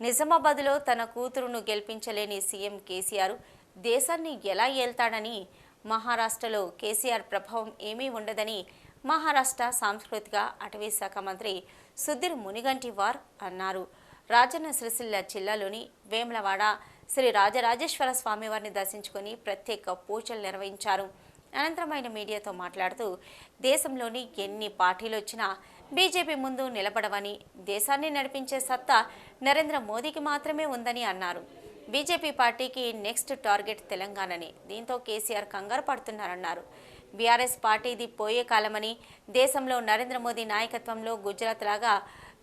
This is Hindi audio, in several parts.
నిజామాబాద్లో తన కూతురును గెలిపించలేని సీఎం కేసీఆర్ దేశాన్ని ఎలా ఏల్తాడని, మహారాష్ట్రలో కేసీఆర్ ప్రభావం ఏమీ ఉండదని మహారాష్ట్ర సాంస్కృతిక అటవీ శాఖ మంత్రి సుధీర్ మునిగంటివార్ అన్నారు. రాజన్న సిరిసిల్ల జిల్లాలోని వేములవాడ శ్రీ రాజరాజేశ్వర స్వామివారిని దర్శించుకొని ప్రత్యేక పూజలు నిర్వహించారు. అనంతరం ఆయన మీడియాతో మాట్లాడుతూ, దేశంలోని ఎన్ని పార్టీలు వచ్చినా బీజేపీ ముందు నిలబడవని, దేశాన్ని నడిపించే సత్తా నరేంద్ర మోదీకి మాత్రమే ఉందని అన్నారు. బీజేపీ పార్టీకి నెక్స్ట్ టార్గెట్ తెలంగాణని, దీంతో కేసీఆర్ కంగారు పడుతున్నారన్నారు. బీఆర్ఎస్ పార్టీది పోయే కాలమని, దేశంలో నరేంద్ర మోదీ నాయకత్వంలో గుజరాత్ లాగా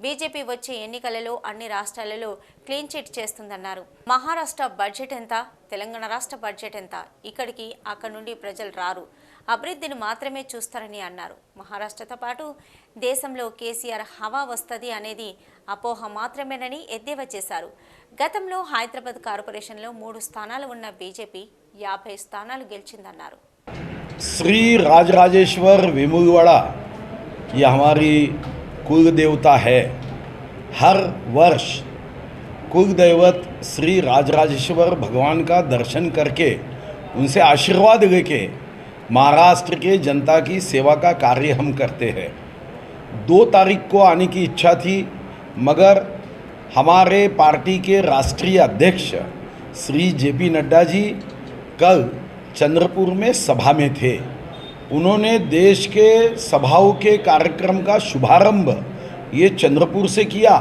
బీజేపీ వచ్చే ఎన్నికలలో అన్ని రాష్ట్రాలలో క్లీన్ చిట్ చేస్తుందన్నారు. మహారాష్ట్ర బడ్జెట్ ఎంత, తెలంగాణ రాష్ట్ర బడ్జెట్ ఎంత, ఇక్కడికి అక్కడి నుండి ప్రజలు రారు, అభివృద్ధిని మాత్రమే చూస్తారని అన్నారు. మహారాష్ట్రతో పాటు దేశంలో కేసీఆర్ హవా వస్తుంది అనేది అపోహ మాత్రమేనని ఎద్దేవా చేశారు. గతంలో హైదరాబాద్ కార్పొరేషన్లో 3 స్థానాలు ఉన్న బీజేపీ 50 స్థానాలు గెలిచిందన్నారు. श्री राजराजेश्वर वेमुलवाड़ा ये हमारी कुल देवता है। हर वर्ष कुल देवत श्री राजराजेश्वर भगवान का दर्शन करके उनसे आशीर्वाद लेके महाराष्ट्र के जनता की सेवा का कार्य हम करते हैं। 2 तारीख को आने की इच्छा थी, मगर हमारे पार्टी के राष्ट्रीय अध्यक्ष श्री जेपी नड्डा जी कल चंद्रपुर में सभा में थे। उन्होंने देश के सभाओं के कार्यक्रम का शुभारंभ ये चंद्रपुर से किया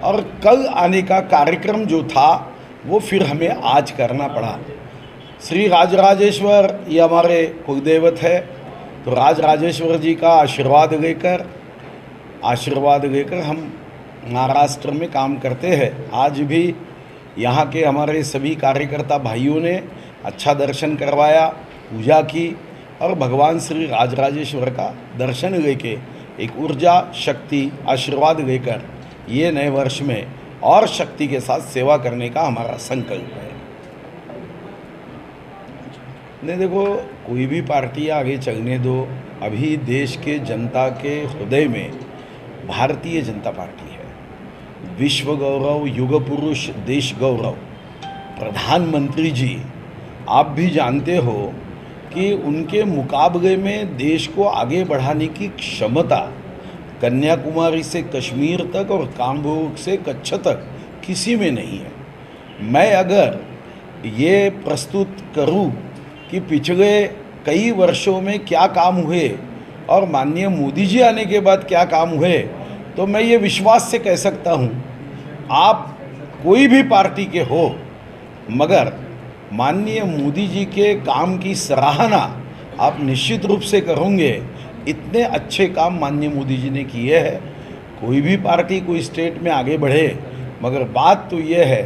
और कल आने का कार्यक्रम जो था वो फिर हमें आज करना पड़ा। श्री राजराजेश्वर ये हमारे कुलदेवत है, तो राजराजेश्वर जी का आशीर्वाद लेकर हम महाराष्ट्र में काम करते हैं। आज भी यहाँ के हमारे सभी कार्यकर्ता भाइयों ने अच्छा दर्शन करवाया, पूजा की और भगवान श्री राजराजेश्वर का दर्शन लेके एक ऊर्जा, शक्ति, आशीर्वाद लेकर ये नए वर्ष में और शक्ति के साथ सेवा करने का हमारा संकल्प है। नहीं देखो, कोई भी पार्टी आगे चलने दो, अभी देश के जनता के हृदय में भारतीय जनता पार्टी है। विश्व गौरव, युग पुरुष, देश गौरव प्रधानमंत्री जी आप भी जानते हो कि उनके मुकाबले में देश को आगे बढ़ाने की क्षमता कन्याकुमारी से कश्मीर तक और काम्बोज से कच्छ तक किसी में नहीं है। मैं अगर ये प्रस्तुत करूं कि पिछले कई वर्षों में क्या काम हुए और माननीय मोदी जी आने के बाद क्या काम हुए, तो मैं ये विश्वास से कह सकता हूं, आप कोई भी पार्टी के हो, मगर माननीय मोदी जी के काम की सराहना आप निश्चित रूप से करोगे। इतने अच्छे काम माननीय मोदी जी ने किए हैं। कोई भी पार्टी कोई स्टेट में आगे बढ़े, मगर बात तो ये है,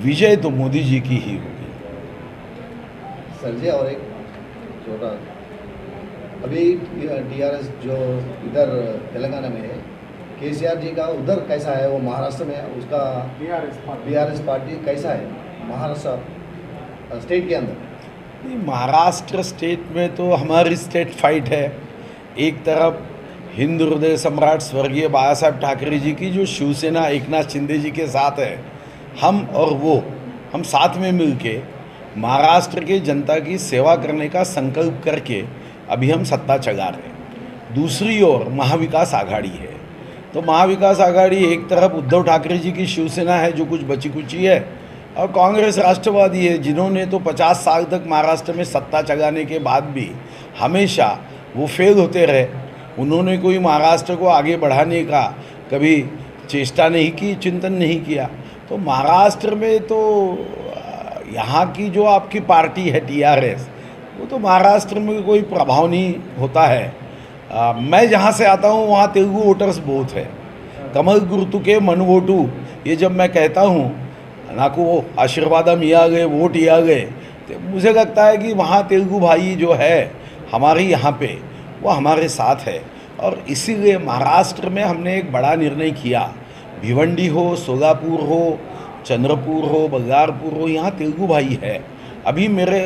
विजय तो मोदी जी की ही होगी। सर जी, और एक छोटा, अभी टीआरएस जो इधर तेलंगाना में है, केसीआर जी का उधर कैसा है, वो महाराष्ट्र में उसका बीआरएस पार्टी कैसा है महाराष्ट्र स्टेट के अंदर? महाराष्ट्र स्टेट में तो हमारी स्टेट फाइट है। एक तरफ हिंदू हृदय सम्राट स्वर्गीय बाला साहब ठाकरे जी की जो शिवसेना एकनाथ शिंदे जी के साथ है, हम और वो हम साथ में मिलके महाराष्ट्र के जनता की सेवा करने का संकल्प करके अभी हम सत्ता चला रहे हैं। दूसरी ओर महाविकास आघाड़ी है, तो महाविकास आघाड़ी एक तरफ उद्धव ठाकरे जी की शिवसेना है जो कुछ बची कुची है, और कांग्रेस राष्ट्रवादी है जिन्होंने तो 50 साल तक महाराष्ट्र में सत्ता चलाने के बाद भी हमेशा वो फेल होते रहे। उन्होंने कोई महाराष्ट्र को आगे बढ़ाने का कभी चेष्टा नहीं की, चिंतन नहीं किया। तो महाराष्ट्र में तो यहाँ की जो आपकी पार्टी है टीआरएस, वो तो महाराष्ट्र में कोई प्रभाव नहीं होता है। मैं जहाँ से आता हूँ वहाँ तेलुगु वोटर्स बहुत है। कमल गुर्तु के मन वोटू, ये जब मैं कहता हूँ नाको आशीर्वादम ये आ गए, वोट ये आ गए, तो मुझे लगता है कि वहाँ तेलुगु भाई जो है हमारे यहाँ पे वो हमारे साथ है। और इसीलिए महाराष्ट्र में हमने एक बड़ा निर्णय किया। भिवंडी हो, सोलापुर हो, चंद्रपुर हो, बल्लारपुर हो, यहाँ तेलुगु भाई है। अभी मेरे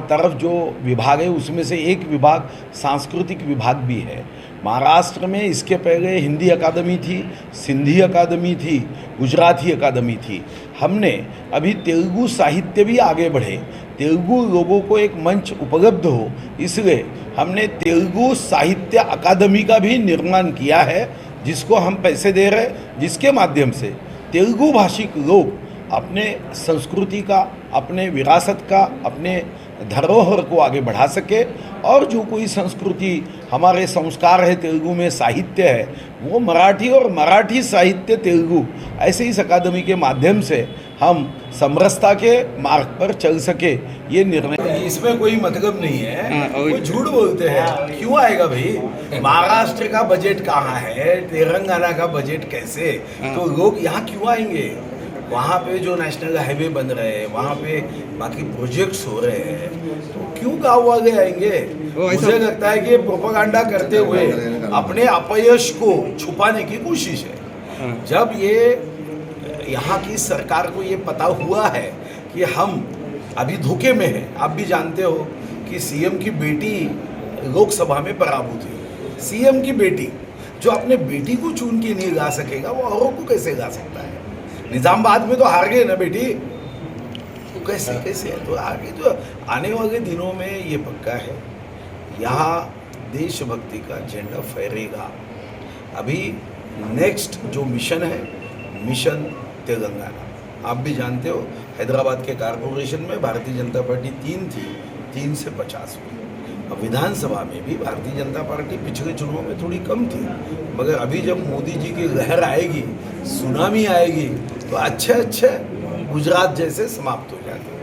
तरफ जो विभाग है उसमें से एक विभाग सांस्कृतिक विभाग भी है। महाराष्ट्र में इसके पहले हिंदी अकादमी थी, सिंधी अकादमी थी, गुजराती अकादमी थी। हमने अभी तेलुगु साहित्य भी आगे बढ़े, तेलुगु लोगों को एक मंच उपलब्ध हो, इसलिए हमने तेलुगु साहित्य अकादमी का भी निर्माण किया है, जिसको हम पैसे दे रहे हैं, जिसके माध्यम से तेलुगु भाषिक लोग अपने संस्कृति का, अपने विरासत का, अपने धरोहर को आगे बढ़ा सके और जो कोई संस्कृति हमारे संस्कार है, तेलुगु में साहित्य है, वो मराठी और मराठी साहित्य तेलुगु ऐसे इस अकादमी के माध्यम से हम समरसता के मार्ग पर चल सके, ये निर्णय। इसमें कोई मतलब नहीं है, वो झूठ बोलते हैं। क्यों आएगा भाई? महाराष्ट्र का बजट कहाँ है, तेलंगाना का बजट कैसे, तो लोग यहाँ क्यों आएंगे? वहाँ पे जो नेशनल हाईवे बन रहे हैं, वहाँ पे बाकी प्रोजेक्ट्स हो रहे हैं, तो क्यों गाँव वाले आएंगे? मुझे लगता है कि प्रोपेगेंडा करते हुए अपने अपयश को छुपाने की कोशिश है। जब ये यहाँ की सरकार को ये पता हुआ है कि हम अभी धोखे में हैं, आप भी जानते हो कि सीएम की बेटी लोकसभा में पराभूत हुई। सीएम की बेटी जो अपने बेटी को चुन के नहीं गा सकेगा, वो औरों को कैसे गा सकता है? निजामाबाद में तो हार गए ना बेटी, तो कैसे है? तो आगे तो आने वाले दिनों में ये पक्का है, यहाँ देशभक्ति का झंडा फहरेगा। अभी नेक्स्ट जो मिशन है, मिशन तेलंगाना। आप भी जानते हो हैदराबाद के कारपोरेशन में भारतीय जनता पार्टी 3 थी, 3 से 50 हुई। अब विधानसभा में भी भारतीय जनता पार्टी पिछले चुनाव में थोड़ी कम थी, मगर अभी जब मोदी जी की लहर आएगी, सुनामी आएगी, तो अच्छे गुजरात जैसे समाप्त हो जाएंगे।